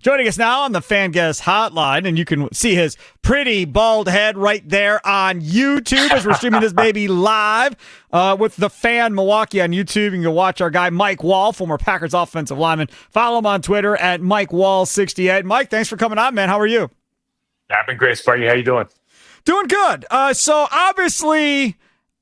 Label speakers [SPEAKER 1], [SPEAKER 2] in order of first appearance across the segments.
[SPEAKER 1] Joining us now on the Fan Guest Hotline, and you can see his pretty bald head right there on YouTube as we're streaming this baby live with the Fan Milwaukee on YouTube. You can watch our guy Mike Wahle, former Packers offensive lineman. Follow him on Twitter at Mike Wahle68. Mike, thanks for coming on, man. How are you?
[SPEAKER 2] I've been great, Sparky. How you doing?
[SPEAKER 1] Doing good. So obviously,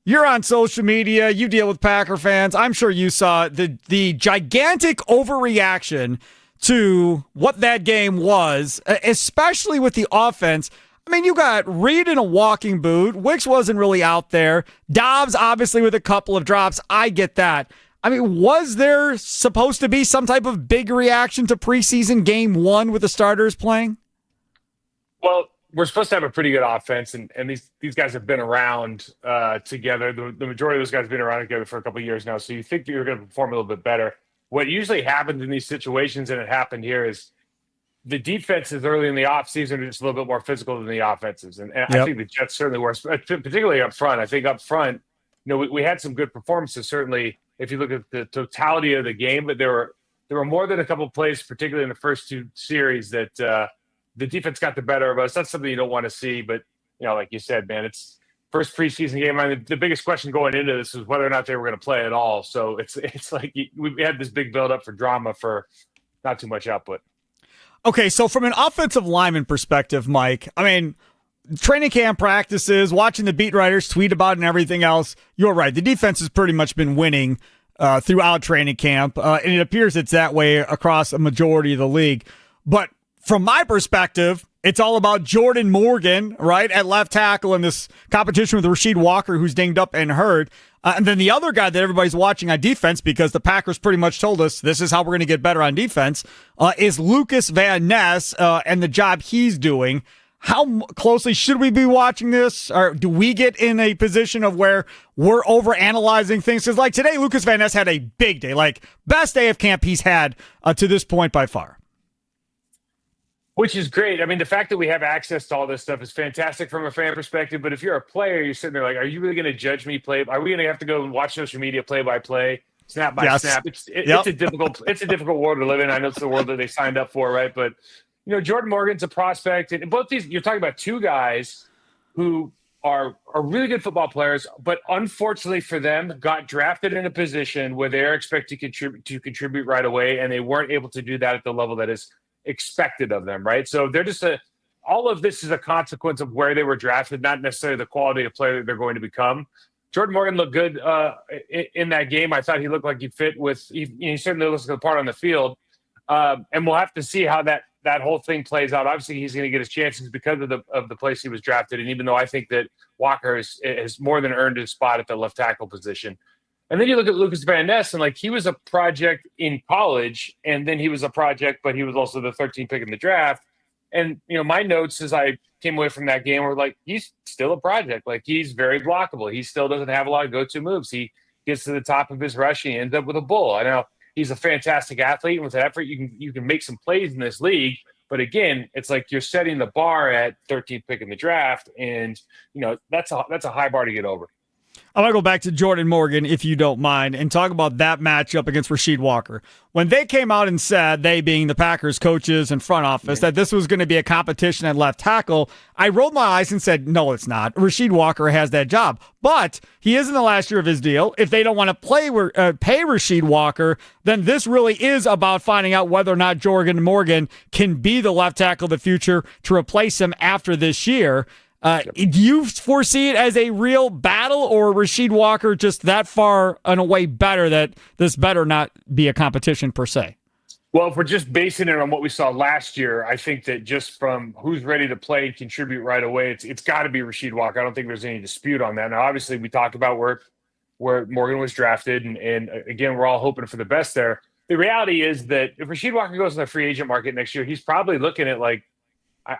[SPEAKER 1] you're on social media. You deal with Packer fans. I'm sure you saw the gigantic overreaction to what that game was, especially with the offense. I mean, you got Reed in a walking boot. Wicks wasn't really out there. Dobbs, obviously, with a couple of drops. I get that. I mean, was there supposed to be some type of big reaction to preseason game one with the starters playing?
[SPEAKER 2] Well, we're supposed to have a pretty good offense, and these guys have been around together. The majority of those guys have been around together for a couple of years now, so you think you're going to perform a little bit better. What usually happens in these situations, and it happened here, is the defenses early in the offseason are just a little bit more physical than the offenses. And I think the Jets certainly were, particularly up front. I think up front, we had some good performances, certainly, if you look at the totality of the game, but there were more than a couple of plays, particularly in the first two series, that the defense got the better of us. That's something you don't want to see, but, like you said, man, it's first preseason game. I mean, the biggest question going into this is whether or not they were going to play at all. So it's like we had this big build-up for drama for not too much output.
[SPEAKER 1] Okay, so from an offensive lineman perspective, Mike, I mean, training camp practices, watching the beat writers tweet about it and everything else, you're right. The defense has pretty much been winning throughout training camp, and it appears it's that way across a majority of the league. But from my perspective, it's all about Jordan Morgan, right, at left tackle in this competition with Rasheed Walker, who's dinged up and hurt. And then the other guy that everybody's watching on defense, because the Packers pretty much told us this is how we're going to get better on defense, is Lucas Van Ness and the job he's doing. How closely should we be watching this? Or do we get in a position of where we're overanalyzing things? Because like today, Lucas Van Ness had a big day, like best day of camp he's had to this point by far.
[SPEAKER 2] Which is great. I mean, the fact that we have access to all this stuff is fantastic from a fan perspective. But if you're a player, you're sitting there like, are you really going to judge me play? Are we going to have to go and watch social media play by play, snap by snap? It's a difficult world to live in. I know it's the world that they signed up for, right? But Jordan Morgan's a prospect, and both these, you're talking about two guys who are really good football players, but unfortunately for them, got drafted in a position where they're expected to contribute right away, and they weren't able to do that at the level that is expected of them, right? So they're just all of this is a consequence of where they were drafted, not necessarily the quality of player that they're going to become. Jordan Morgan looked good in that game. I thought he looked like he fit with. He certainly looks like the part on the field, and we'll have to see how that whole thing plays out. Obviously, he's going to get his chances because of the place he was drafted, and even though I think that Walker has more than earned his spot at the left tackle position. And then you look at Lucas Van Ness, and he was a project in college, and then he was a project, but he was also the 13th pick in the draft. And, my notes as I came away from that game were like, he's still a project. He's very blockable. He still doesn't have a lot of go-to moves. He gets to the top of his rush, and he ends up with a bull. I know he's a fantastic athlete, and with effort, you can make some plays in this league. But again, it's like you're setting the bar at 13th pick in the draft, and, that's a high bar to get over.
[SPEAKER 1] I want to go back to Jordan Morgan, if you don't mind, and talk about that matchup against Rasheed Walker. When they came out and said, they being the Packers coaches and front office, that this was going to be a competition at left tackle, I rolled my eyes and said, no, it's not. Rasheed Walker has that job. But he is in the last year of his deal. If they don't want to pay Rasheed Walker, then this really is about finding out whether or not Jordan Morgan can be the left tackle of the future to replace him after this year. Do you foresee it as a real battle, or Rasheed Walker just that far and away better that this better not be a competition per se?
[SPEAKER 2] Well, if we're just basing it on what we saw last year, I think that just from who's ready to play and contribute right away, it's got to be Rasheed Walker. I don't think there's any dispute on that. Now, obviously, we talked about where Morgan was drafted, and again, we're all hoping for the best there. The reality is that if Rasheed Walker goes in the free agent market next year, he's probably looking at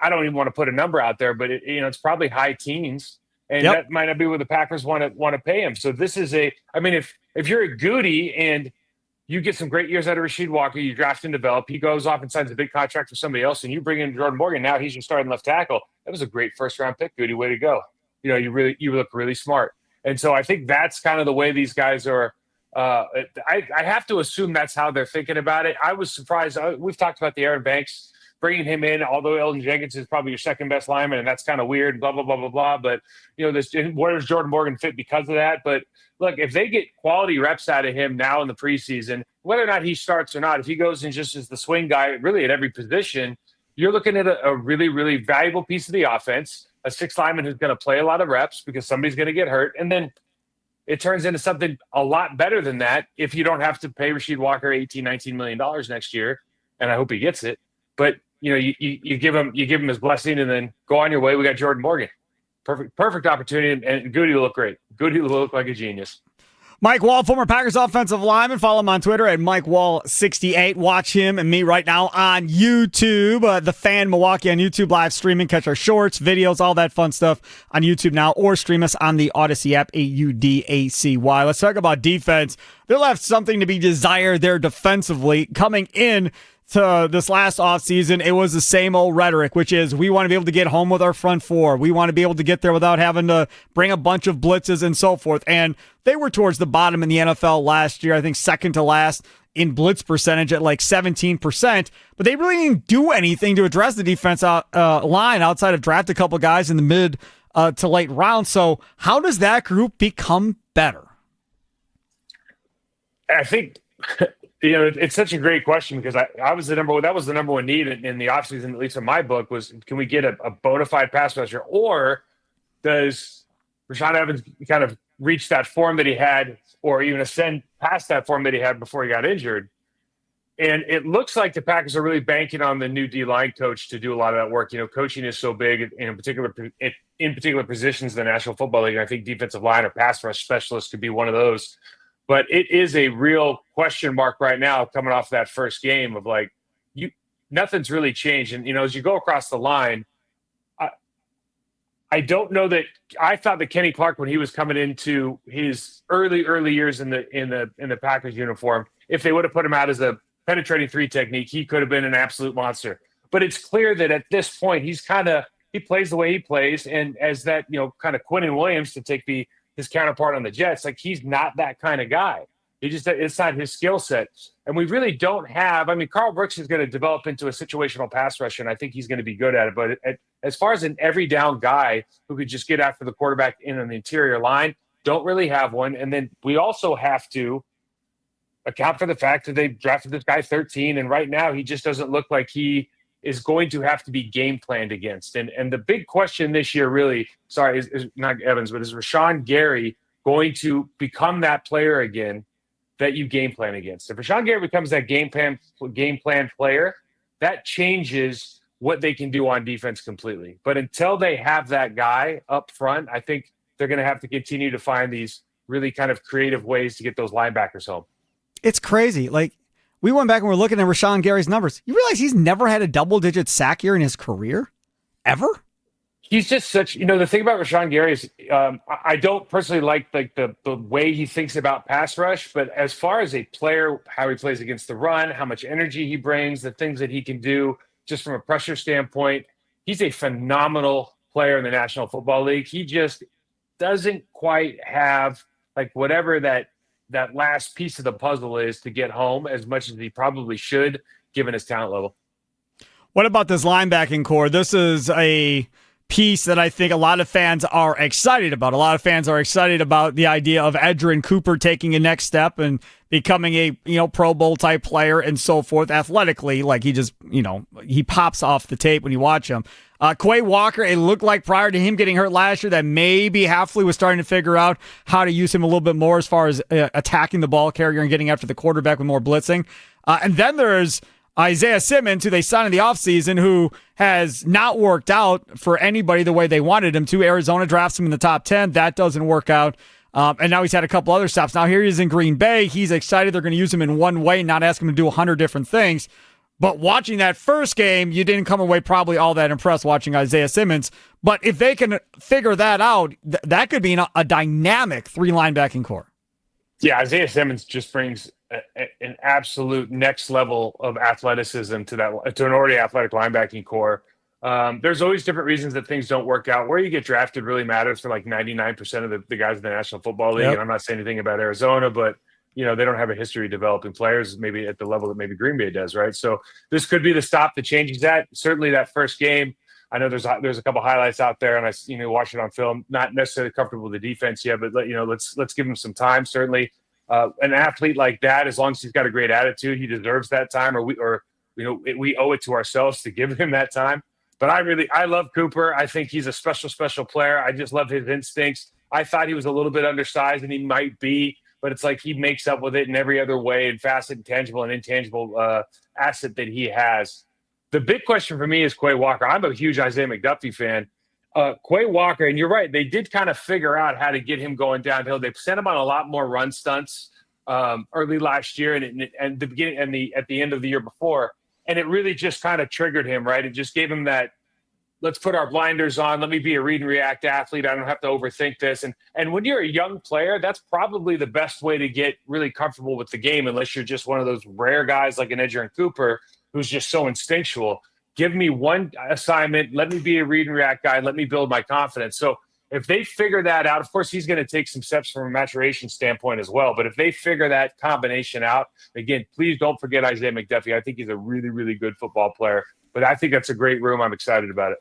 [SPEAKER 2] I don't even want to put a number out there, but it's probably high teens, and that might not be what the Packers want to pay him. So this is if you're a Goody and you get some great years out of Rasheed Walker, you draft and develop, he goes off and signs a big contract for somebody else, and you bring in Jordan Morgan. Now he's your starting left tackle. That was a great first round pick, Goody. Way to go! You look really smart, and so I think that's kind of the way these guys are. I have to assume that's how they're thinking about it. I was surprised. We've talked about the Aaron Banks bringing him in, although Elton Jenkins is probably your second best lineman, and that's kind of weird, blah, blah, blah, blah, blah. But, where does Jordan Morgan fit because of that? But look, if they get quality reps out of him now in the preseason, whether or not he starts or not, if he goes in just as the swing guy, really at every position, you're looking at a really, really valuable piece of the offense, a sixth lineman who's going to play a lot of reps because somebody's going to get hurt. And then it turns into something a lot better than that if you don't have to pay Rasheed Walker $18-19 million next year. And I hope he gets it. But, you give him his blessing and then go on your way. We got Jordan Morgan. Perfect opportunity. And Goody will look great. Goody will look like a genius.
[SPEAKER 1] Mike Wahle, former Packers offensive lineman. Follow him on Twitter at Mike Wahle68. Watch him and me right now on YouTube. The Fan Milwaukee on YouTube live streaming. Catch our shorts, videos, all that fun stuff on YouTube now, or stream us on the Odyssey app, AUDACY. Let's talk about defense. They left something to be desired there defensively. Coming in to this last offseason, it was the same old rhetoric, which is we want to be able to get home with our front four. We want to be able to get there without having to bring a bunch of blitzes and so forth. And they were towards the bottom in the NFL last year, I think second to last in blitz percentage at like 17%. But they really didn't do anything to address the defense line outside of draft a couple guys in the mid to late rounds. So how does that group become better?
[SPEAKER 2] I think... it's such a great question because that was the number one need in the offseason, at least in my book, was can we get a bona fide pass rusher, or does Rashaan Evans kind of reach that form that he had or even ascend past that form that he had before he got injured? And it looks like the Packers are really banking on the new D-line coach to do a lot of that work. Coaching is so big in particular positions in the National Football League. And I think defensive line or pass rush specialists could be one of those. But it is a real question mark right now coming off that first game of nothing's really changed. And, as you go across the line, I don't know that I thought that Kenny Clark, when he was coming into his early years in the Packers uniform, if they would have put him out as a penetrating three technique, he could have been an absolute monster. But it's clear that at this point, he plays the way he plays. And as that, kind of Quinnen Williams to take his counterpart on the Jets, he's not that kind of guy. It's not his skill set. And we really don't have, Carl Brooks is going to develop into a situational pass rusher, and I think he's going to be good at it. But as far as an every down guy who could just get after the quarterback in on the interior line, don't really have one. And then we also have to account for the fact that they drafted this guy 13, and right now he just doesn't look like he is going to have to be game planned against. And the big question this year really, is not Evans, but is Rashawn Gary going to become that player again that you game plan against? If Rashawn Gary becomes that game plan player, that changes what they can do on defense completely. But until they have that guy up front, I think they're going to have to continue to find these really kind of creative ways to get those linebackers home. It's
[SPEAKER 1] crazy. We went back and we're looking at Rashawn Gary's numbers. You realize he's never had a double-digit sack year in his career? Ever?
[SPEAKER 2] He's just such, the thing about Rashawn Gary is I don't personally like the way he thinks about pass rush, but as far as a player, how he plays against the run, how much energy he brings, the things that he can do just from a pressure standpoint, he's a phenomenal player in the National Football League. He just doesn't quite have whatever that last piece of the puzzle is to get home as much as he probably should, given his talent level.
[SPEAKER 1] What about this linebacking core? This is a piece that I think a lot of fans are excited about. A lot of fans are excited about the idea of Edgerrin Cooper taking a next step and becoming a Pro Bowl type player and so forth. Athletically, he just, he pops off the tape when you watch him. Quay Walker, it looked like prior to him getting hurt last year that maybe Hafley was starting to figure out how to use him a little bit more as far as attacking the ball carrier and getting after the quarterback with more blitzing. And then there's Isaiah Simmons, who they signed in the offseason, who has not worked out for anybody the way they wanted him to. Arizona drafts him in the top 10. That doesn't work out. And now he's had a couple other stops. Now here he is in Green Bay. He's excited they're going to use him in one way, not ask him to do 100 different things. But watching that first game, you didn't come away probably all that impressed watching Isaiah Simmons. But if they can figure that out, that could be a dynamic three linebacking core.
[SPEAKER 2] Yeah, Isaiah Simmons just brings an absolute next level of athleticism to an already athletic linebacking core. There's always different reasons that things don't work out. Where you get drafted really matters for 99% of the guys in the National Football League. Yep. And I'm not saying anything about Arizona, but they don't have a history of developing players maybe at the level that maybe Green Bay does, right? So this could be the stop that changes that. Certainly that first game, I know there's a couple highlights out there, and I watch it on film. Not necessarily comfortable with the defense yet, but let's give him some time. Certainly, an athlete like that, as long as he's got a great attitude, he deserves that time. We owe it to ourselves to give him that time. But I love Cooper. I think he's a special player. I just love his instincts. I thought he was a little bit undersized, and he might be, but it's like he makes up with it in every other way and facet, tangible and intangible asset that he has. The big question for me is Quay Walker. I'm a huge Isaiah McDuffie fan. Quay Walker, and you're right, they did kind of figure out how to get him going downhill. They sent him on a lot more run stunts early last year and the beginning and at the end of the year before, and it really just kind of triggered him, right? It just gave him that, let's put our blinders on. Let me be a read and react athlete. I don't have to overthink this. And when you're a young player, that's probably the best way to get really comfortable with the game, unless you're just one of those rare guys like an Edgerrin Cooper who's just so instinctual. Give me one assignment. Let me be a read and react guy. Let me build my confidence. So if they figure that out, of course, he's going to take some steps from a maturation standpoint as well. But if they figure that combination out, again, please don't forget Isaiah McDuffie. I think he's a really, really good football player. But I think that's a great room. I'm excited about it.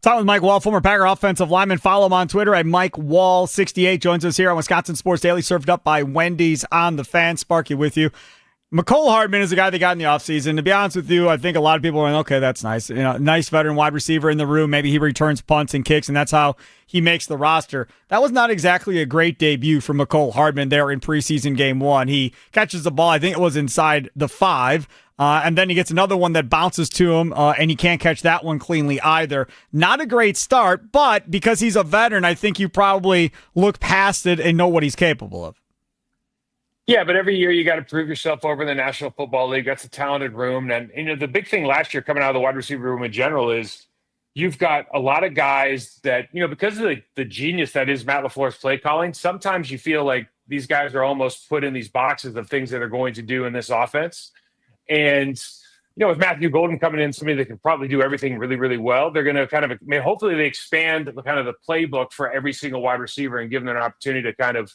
[SPEAKER 1] Talking with Mike Wahle, former Packer offensive lineman. Follow him on Twitter at Mike Wahle68. Joins us here on Wisconsin Sports Daily, served up by Wendy's on the Fan. Sparky with you. Mecole Hardman is the guy they got in the offseason. To be honest with you, I think a lot of people are like, okay, that's nice. Nice veteran wide receiver in the room. Maybe he returns punts and kicks, and that's how he makes the roster. That was not exactly a great debut for Mecole Hardman there in preseason game 1. He catches the ball, I think it was inside the 5, and then he gets another one that bounces to him, and he can't catch that one cleanly either. Not a great start, but because he's a veteran, I think you probably look past it and know what he's capable of.
[SPEAKER 2] Yeah, but every year you got to prove yourself over in the National Football League. That's a talented room. And, the big thing last year coming out of the wide receiver room in general is you've got a lot of guys that, because of the genius that is Matt LaFleur's play calling, sometimes you feel like these guys are almost put in these boxes of things that they're going to do in this offense. And, with Matthew Golden coming in, somebody that can probably do everything really, really well, they're going to hopefully they expand kind of the playbook for every single wide receiver and give them an opportunity to kind of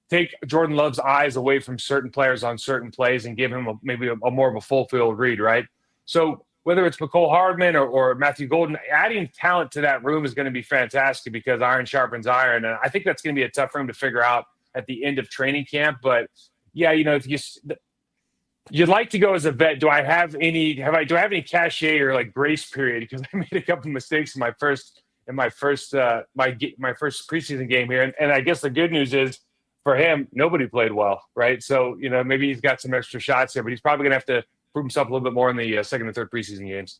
[SPEAKER 2] take Jordan Love's eyes away from certain players on certain plays and give him maybe a more of a full field read, right? So whether it's Mecole Hardman or Matthew Golden, adding talent to that room is going to be fantastic because iron sharpens iron. And I think that's going to be a tough room to figure out at the end of training camp. But yeah, if you'd like to go as a vet, do I have any cachet or like grace period? Because I made a couple mistakes in my first preseason game here. And I guess the good news is, for him, nobody played well, right? So, maybe he's got some extra shots here, but he's probably going to have to prove himself a little bit more in the second and third preseason games.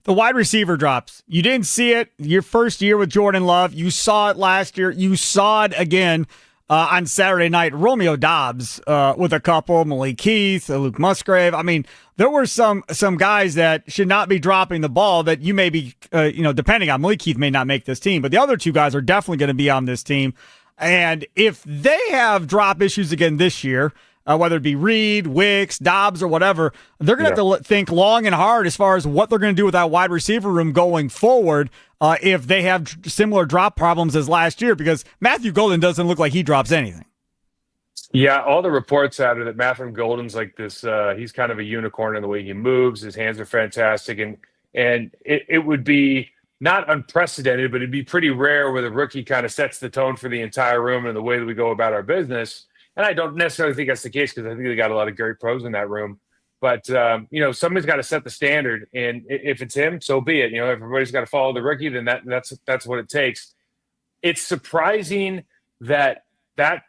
[SPEAKER 1] The wide receiver drops. You didn't see it your first year with Jordan Love. You saw it last year. You saw it again on Saturday night. Romeo Doubs with a couple, Malik Heath, Luke Musgrave. I mean, there were some guys that should not be dropping the ball that you may be, depending on Malik Heath may not make this team, but the other two guys are definitely going to be on this team. And if they have drop issues again this year, whether it be Reed, Wicks, Dobbs, or whatever, they're going to have to think long and hard as far as what they're going to do with that wide receiver room going forward if they have similar drop problems as last year, because Matthew Golden doesn't look like he drops anything.
[SPEAKER 2] Yeah, all the reports out of that Matthew Golden's like this. He's kind of a unicorn in the way he moves. His hands are fantastic. And it would be not unprecedented, but it'd be pretty rare where the rookie kind of sets the tone for the entire room and the way that we go about our business. And I don't necessarily think that's the case because I think they got a lot of great pros in that room. But, somebody's got to set the standard. And if it's him, so be it. If everybody's got to follow the rookie, then that's what it takes. It's surprising that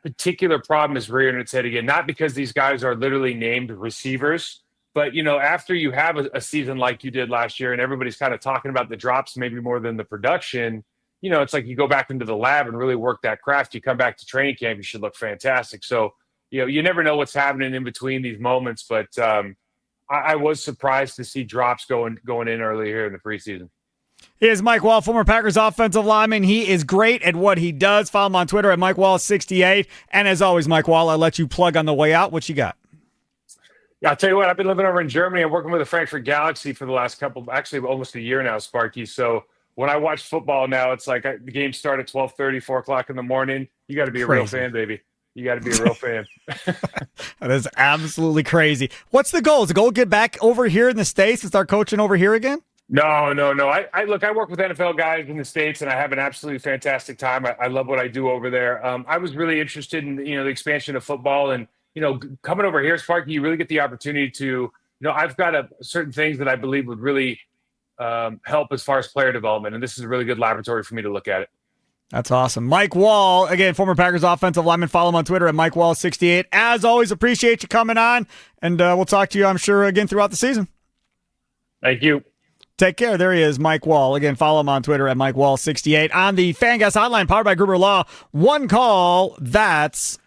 [SPEAKER 2] particular problem is rearing its head again, not because these guys are literally named receivers, but, after you have a season like you did last year and everybody's kind of talking about the drops maybe more than the production, it's like you go back into the lab and really work that craft. You come back to training camp, you should look fantastic. So, you never know what's happening in between these moments, but I was surprised to see drops going in early here in the preseason.
[SPEAKER 1] He is Mike Wahle, former Packers offensive lineman. He is great at what he does. Follow him on Twitter at Mike Wahle68. And as always, Mike Wahle, I'll let you plug on the way out. What you got?
[SPEAKER 2] Yeah, I'll tell you what, I've been living over in Germany. I'm working with the Frankfurt Galaxy for the last actually almost a year now, Sparky. So when I watch football now, it's like the games start at 12:30, 4 o'clock in the morning. You got to be a real fan, baby. You got to be a real fan.
[SPEAKER 1] That is absolutely crazy. What's the goal? Is the goal to get back over here in the States and start coaching over here again?
[SPEAKER 2] No. I look, I work with NFL guys in the States, and I have an absolutely fantastic time. I love what I do over there. I was really interested in, the expansion of football, and, coming over here, Sparky, you really get the opportunity to, I've got certain things that I believe would really help as far as player development. And this is a really good laboratory for me to look at it.
[SPEAKER 1] That's awesome. Mike Wahle, again, former Packers offensive lineman. Follow him on Twitter at Mike Wahle68. As always, appreciate you coming on, and we'll talk to you, I'm sure, again throughout the season.
[SPEAKER 2] Thank you.
[SPEAKER 1] Take care. There he is, Mike Wahle. Again, follow him on Twitter at Mike Wahle68. On the Fangas Hotline, powered by Gruber Law. One call, that's